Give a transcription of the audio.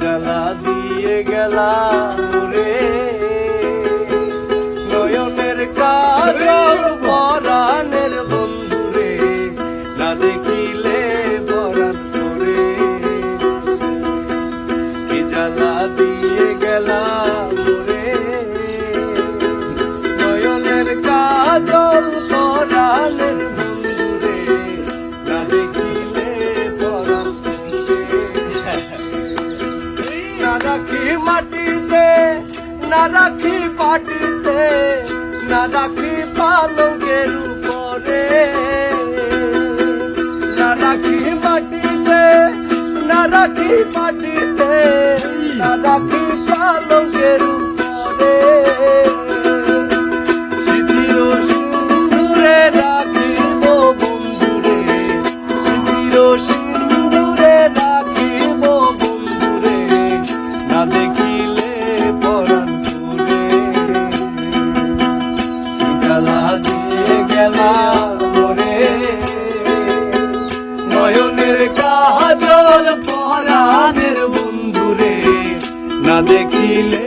জ্বালা দিয়ে গেলা রে নয়নের কাজল পরাণের বন্ধুরে না দেখিলে পরাণ করে কি জ্বালা দিয়ে গেলা রে নয়নের কাজল পরাণের বন্ধুরে না দেখিলে পরাণ না রাখি মাটিতে না রাখি পাটিতে না রাখি পালঙ্কের উপরে না রাখি মাটিতে না রাখি পাটিতে না রাখি পালঙ্কের উপরে স্মৃতির সিন্দুরে রাখিব বন্ধুরে স্মৃতির সিন্দুরে রাখিব বন্ধুরে না দেখিলে পরাণ করে জ্বালা দিয়ে গেলা রে নয়নের কাজল পরাণের বন্ধুরে না দেখিলে